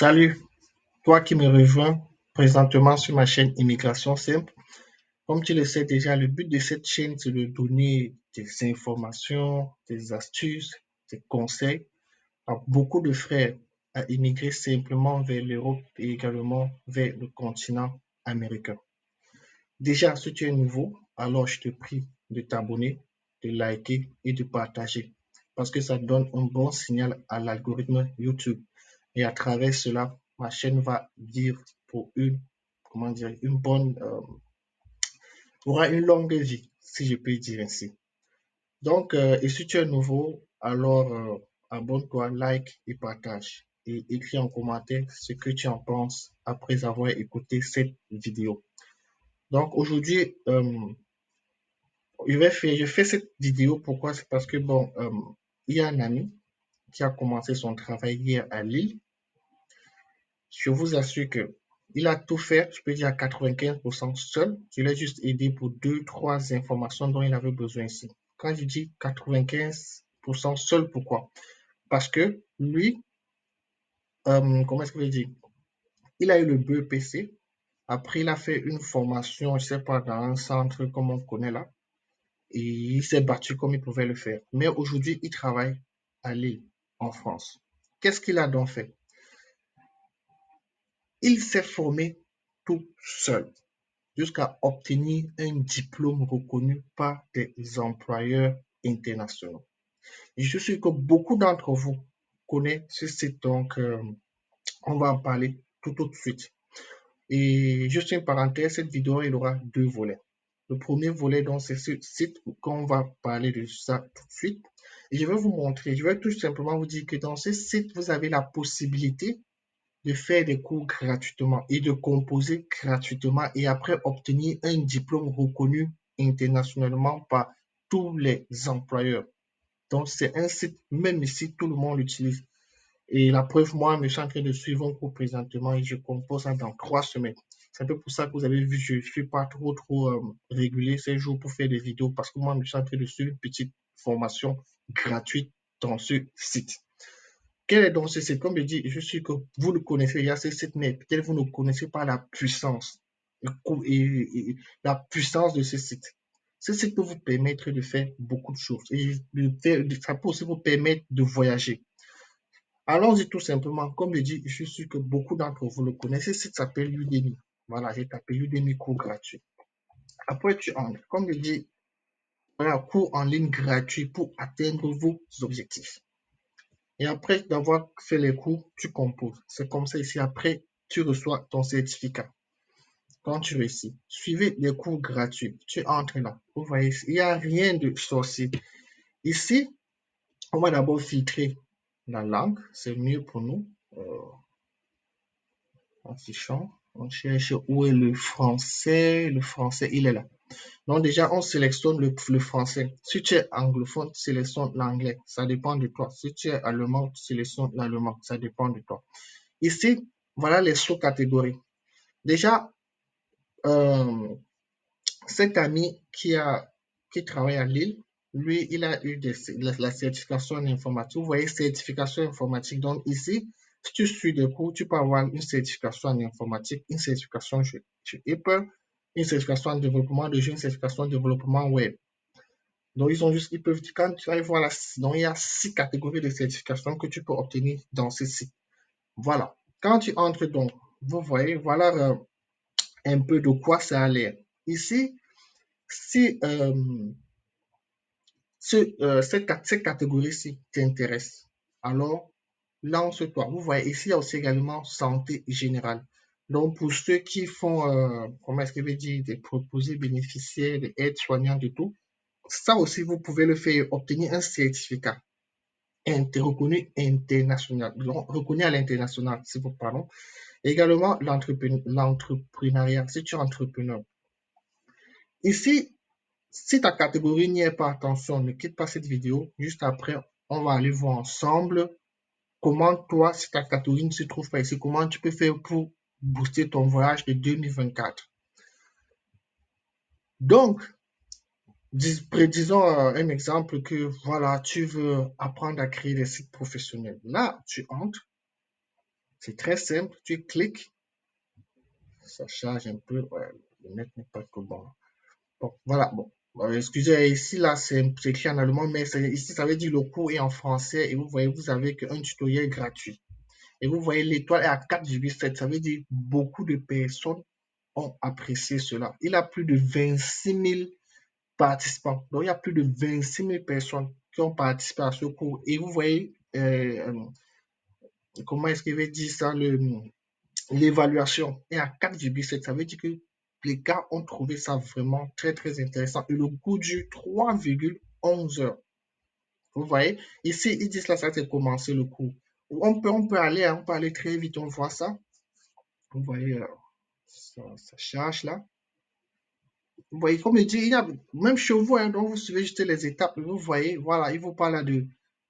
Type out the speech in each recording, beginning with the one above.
Salut, toi qui me rejoins présentement sur ma chaîne Immigration Simple. Comme tu le sais déjà, le but de cette chaîne, c'est de donner des informations, des astuces, des conseils à beaucoup de frères à immigrer simplement vers l'Europe et également vers le continent américain. Déjà, si tu es nouveau, alors je te prie de t'abonner, de liker et de partager parce que ça donne un bon signal à l'algorithme YouTube. Et à travers cela, ma chaîne va dire pour comment dire, aura une longue vie, si je peux dire ainsi. Donc, et si tu es nouveau, alors abonne-toi, like et partage. Et écris en commentaire ce que tu en penses après avoir écouté cette vidéo. Donc aujourd'hui, je fais cette vidéo pourquoi? C'est parce que bon, il y a un ami qui a commencé son travail hier à Lille. Je vous assure que il a tout fait, je peux dire à 95% seul. Je l'ai juste aidé pour deux, trois informations dont il avait besoin ici. Quand je dis 95% seul, pourquoi? Parce que lui, comment est-ce que je dis? Il a eu le BEPC. Après, il a fait une formation, je ne sais pas, dans un centre comme on connaît là. Et il s'est battu comme il pouvait le faire. Mais aujourd'hui, il travaille à Lille, en France. Qu'est-ce qu'il a donc fait? Il s'est formé tout seul jusqu'à obtenir un diplôme reconnu par des employeurs internationaux. Et je suis sûr que beaucoup d'entre vous connaissent ce site, donc on va en parler tout de suite. Et juste une parenthèse, cette vidéo, il aura deux volets. Le premier volet, donc, c'est ce site qu'on va parler de ça tout de suite. Et je vais vous montrer, je vais tout simplement vous dire que dans ce site, vous avez la possibilité de faire des cours gratuitement et de composer gratuitement et après obtenir un diplôme reconnu internationalement par tous les employeurs. Donc, c'est un site, même ici, tout le monde l'utilise. Et la preuve, moi, je suis en train de suivre un cours présentement et je compose ça dans 3 semaines. C'est un peu pour ça que vous avez vu, je ne suis pas trop régulier ces jours pour faire des vidéos parce que moi, je suis en train de suivre une petite formation gratuite dans ce site. Quel est donc ce site? Comme je dis, je suis que vous le connaissez, il y a ce site, mais peut-être vous ne connaissez pas la puissance et la puissance de ce site. Ce site peut vous permettre de faire beaucoup de choses et ça peut aussi vous permettre de voyager. Allons-y tout simplement. Comme je dis, je suis sûr que beaucoup d'entre vous le connaissez. Ce site s'appelle Udemy. Voilà, j'ai tapé Udemy cours gratuit. Après, tu entres. Comme je dis, voilà, cours en ligne gratuit pour atteindre vos objectifs. Et après d'avoir fait les cours, tu composes. C'est comme ça ici. Après, tu reçois ton certificat. Quand tu réussis, suivez les cours gratuits. Tu entres là. Vous voyez, il n'y a rien de sorcier. Ici, on va d'abord filtrer la langue. C'est mieux pour nous. En fichant, on cherche où est le français. Le français, il est là. Donc déjà, on sélectionne le français. Si tu es anglophone, tu sélectionnes l'anglais. Ça dépend de toi. Si tu es allemand, tu sélectionnes l'allemand. Ça dépend de toi. Ici, voilà les sous-catégories. Déjà, euh, cet ami qui travaille à Lille, lui, il a eu la certification en informatique. Vous voyez, certification informatique. Donc ici, si tu suis des cours, tu peux avoir une certification en informatique, une certification sur Apple, une certification en développement de jeux, une certification en développement web. Donc, ils peuvent, quand tu vas voir donc il y a 6 catégories de certification que tu peux obtenir dans ce site. Voilà. Quand tu entres donc, vous voyez, voilà un peu de quoi ça a l'air. Ici, si cette catégorie-ci t'intéresse, alors lance-toi. Vous voyez, ici, il y a aussi également santé générale. Donc, pour ceux qui font, comment est-ce que je vais dire, des proposés bénéficiaires, des aides soignantes et tout, ça aussi, vous pouvez le faire, obtenir un certificat reconnu international, donc, reconnu à l'international, si vous parlez. Également, l'entrepreneuriat, si tu es entrepreneur. Ici, si ta catégorie n'y est pas, attention, ne quitte pas cette vidéo. Juste après, on va aller voir ensemble comment toi, si ta catégorie ne se trouve pas ici, comment tu peux faire pour booster ton voyage de 2024. Donc, disons un exemple que voilà, tu veux apprendre à créer des sites professionnels. Là, tu entres. C'est très simple. Tu cliques, ça charge un peu. Ouais, le net n'est pas trop bon. Bon, voilà. Bon. Excusez, ici, là, c'est écrit en allemand, mais ici, ça veut dire le cours est en français et vous voyez, vous avez qu'un tutoriel gratuit. Et vous voyez, l'étoile est à 4,7. Ça veut dire beaucoup de personnes ont apprécié cela. Il a plus de 26 000 participants. Donc, il y a plus de 26 000 personnes qui ont participé à ce cours. Et vous voyez, comment est-ce qu'il veut dire ça, l'évaluation est à 4,7. Ça veut dire que les gars ont trouvé ça vraiment très, très intéressant. Et le cours dure 3,11 heures. Vous voyez, ici, ils disent là, ça c'est commencé le cours. On peut aller très vite, on voit ça. Vous voyez, ça charge là. Vous voyez, comme je dis, il y a même chez vous, hein, donc vous suivez juste les étapes. Vous voyez, voilà, il vous parle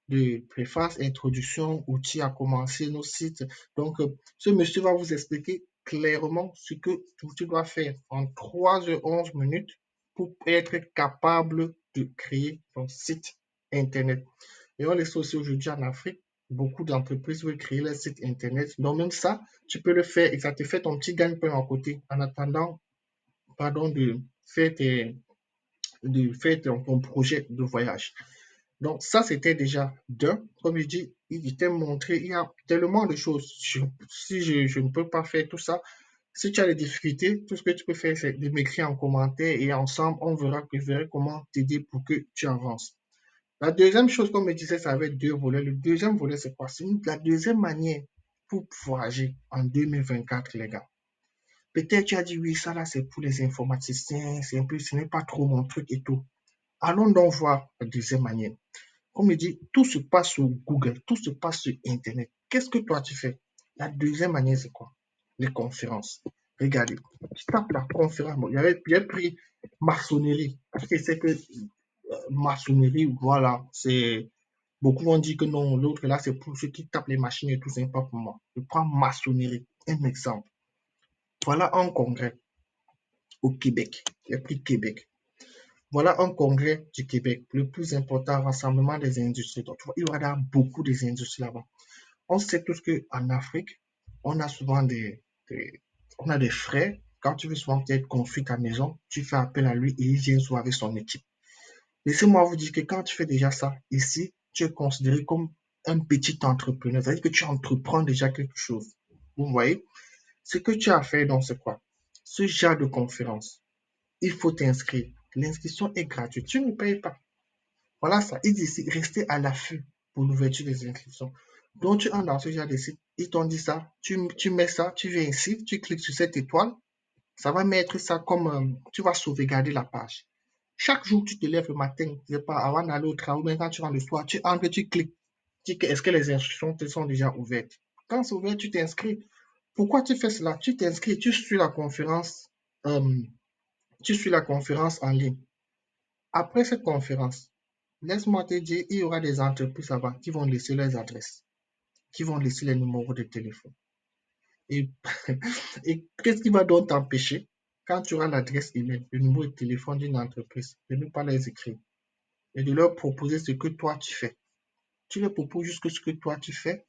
de préface, introduction, outils à commencer, nos sites. Donc, ce monsieur va vous expliquer clairement ce que tu dois faire en 3 h 11 pour être capable de créer ton site Internet. Et on le sait aussi aujourd'hui en Afrique, beaucoup d'entreprises veulent créer leur site Internet. Donc, même ça, tu peux le faire et ça te fait ton petit gagne-pain à côté en attendant, pardon, ton projet de voyage. Donc, ça, c'était déjà deux. Comme je dis, il t'a montré, il y a tellement de choses. Si je ne peux pas faire tout ça, si tu as des difficultés, tout ce que tu peux faire, c'est de m'écrire en commentaire et ensemble, on verra comment t'aider pour que tu avances. La deuxième chose, comme je disais, ça avait deux volets. Le deuxième volet, c'est quoi? C'est la deuxième manière pour voyager en 2024, les gars. Peut-être tu as dit, oui, ça là, c'est pour les informaticiens, c'est un peu, ce n'est pas trop mon truc et tout. Allons donc voir la deuxième manière. Comme je dis, tout se passe sur Google, tout se passe sur Internet. Qu'est-ce que toi tu fais? La deuxième manière, c'est quoi? Les conférences. Regardez, tu tapes la conférence. Bon, j'ai pris maçonnerie, parce que c'est que maçonnerie, voilà, c'est. Beaucoup vont dire que non, l'autre là, c'est pour ceux qui tapent les machines et tout, c'est pas pour moi. Je prends maçonnerie, un exemple. Voilà un congrès au Québec. J'ai pris Québec. Voilà un congrès du Québec, le plus important rassemblement des industries. Donc, tu vois, il y aura beaucoup des industries là-bas. On sait tous qu'en Afrique, on a souvent on a des frais. Quand tu veux souvent peut-être construire ta maison, tu fais appel à lui et il vient souvent avec son équipe. Laissez-moi vous dire que quand tu fais déjà ça, ici, tu es considéré comme un petit entrepreneur. C'est-à-dire que tu entreprends déjà quelque chose. Vous voyez? Ce que tu as fait, donc, c'est quoi? Ce genre de conférence, il faut t'inscrire. L'inscription est gratuite. Tu ne payes pas. Voilà ça. Ils disent ici, restez à l'affût pour l'ouverture des inscriptions. Donc, tu entres dans ce genre de site. Ils t'ont dit ça. Tu mets ça. Tu viens ici. Tu cliques sur cette étoile. Ça va mettre ça comme tu vas sauvegarder la page. Chaque jour, tu te lèves le matin, je sais pas, avant d'aller au travail, ou bien quand tu rentres le soir, tu entres, tu cliques. Tu dis est-ce que les instructions te sont déjà ouvertes? Quand c'est ouvert, tu t'inscris. Pourquoi tu fais cela? Tu t'inscris, euh, tu suis la conférence en ligne. Après cette conférence, laisse-moi te dire, il y aura des entreprises là-bas qui vont laisser leurs adresses, qui vont laisser les numéros de téléphone. Et, et qu'est-ce qui va donc t'empêcher, quand tu auras l'adresse email, le numéro de téléphone d'une entreprise, de ne pas les écrire et de leur proposer ce que toi tu fais. Tu leur proposes juste ce que toi tu fais.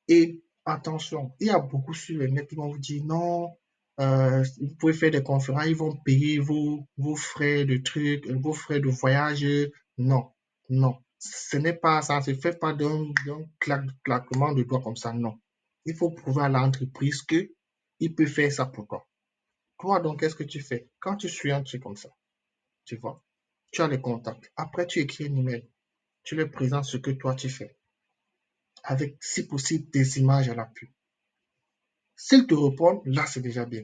Et attention, il y a beaucoup sur le net qui vont vous dire non, vous pouvez faire des conférences, ils vont payer vos frais de trucs, vos frais de voyage. Non, non, ce n'est pas ça, ne se fait pas d'un claquement de doigts comme ça, non. Il faut prouver à l'entreprise que il peut faire ça pour toi. Toi, donc, qu'est-ce que tu fais? Quand tu suis un truc comme ça, tu vois, tu as les contacts. Après, tu écris un email. Tu leur présentes ce que toi tu fais, avec, si possible, des images à l'appui. S'ils te répondent, là, c'est déjà bien.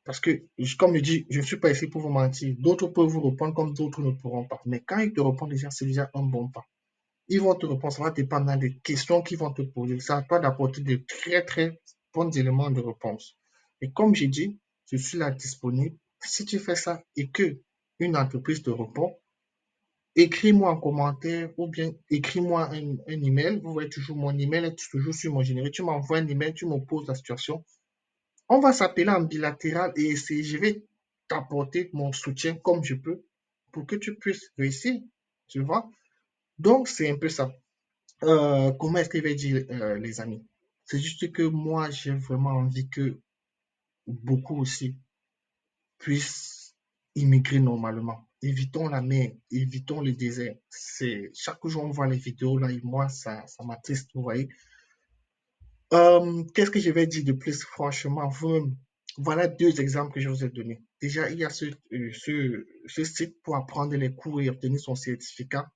Parce que, comme je dis, je ne suis pas ici pour vous mentir. D'autres peuvent vous répondre comme d'autres ne pourront pas. Mais quand ils te répondent déjà, c'est déjà un bon pas. Ils vont te répondre, ça va dépendre des questions qu'ils vont te poser. C'est à toi d'apporter de très, très bons éléments de réponse. Et comme j'ai dit, je suis là disponible. Si tu fais ça et que une entreprise te répond, écris-moi en commentaire ou bien écris-moi un email. Vous voyez toujours mon email est toujours sur mon générique. Tu m'envoies un email, tu me poses la situation. On va s'appeler en bilatéral et essayer. Je vais t'apporter mon soutien comme je peux pour que tu puisses réussir. Tu vois? Donc, c'est un peu ça. Comment est-ce qu'il va dire, les amis? C'est juste que moi, j'ai vraiment envie que beaucoup aussi puissent immigrer normalement. Évitons la mer, évitons le désert. C'est chaque jour on voit les vidéos là et moi ça m'attriste, vous voyez. Qu'est-ce que je vais dire de plus franchement? Voilà deux exemples que je vous ai donnés. Déjà, il y a ce site pour apprendre les cours et obtenir son certificat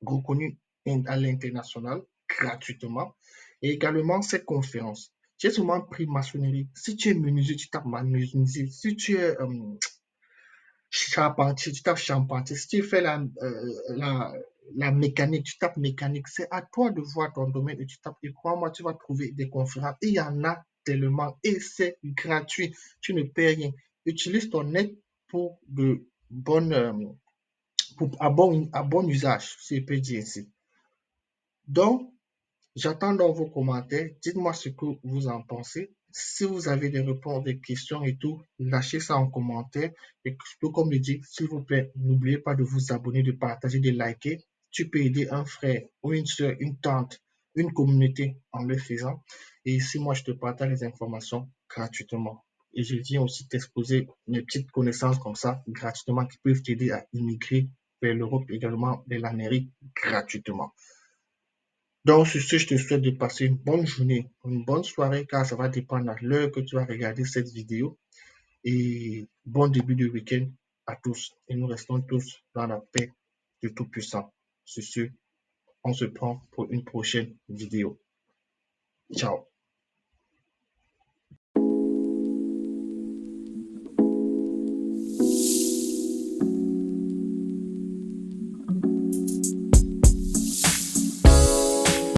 reconnu à l'international gratuitement. Et également cette conférence. J'ai souvent pris maçonnerie. Si tu es menuisier, tu tapes menuisier. Si tu es charpentier, tu tapes charpentier. Si tu fais la mécanique, tu tapes mécanique. C'est à toi de voir ton domaine et tu tapes. Et crois-moi, tu vas trouver des conférences. Il y en a tellement et c'est gratuit. Tu ne payes rien. Utilise ton net pour de bonnes, à bon usage, si je peux dire ainsi. Donc, j'attends dans vos commentaires. Dites-moi ce que vous en pensez. Si vous avez des réponses, des questions et tout, lâchez ça en commentaire. Et comme je dis, s'il vous plaît, n'oubliez pas de vous abonner, de partager, de liker. Tu peux aider un frère ou une soeur, une tante, une communauté en le faisant. Et ici, moi, je te partage les informations gratuitement. Et je viens aussi t'exposer mes petites connaissances comme ça, gratuitement, qui peuvent t'aider à immigrer vers l'Europe, également vers l'Amérique, gratuitement. Donc, sur ce, je te souhaite de passer une bonne journée, une bonne soirée, car ça va dépendre à l'heure que tu vas regarder cette vidéo. Et bon début de week-end à tous. Et nous restons tous dans la paix du Tout-Puissant. Sur ce, on se prend pour une prochaine vidéo. Ciao.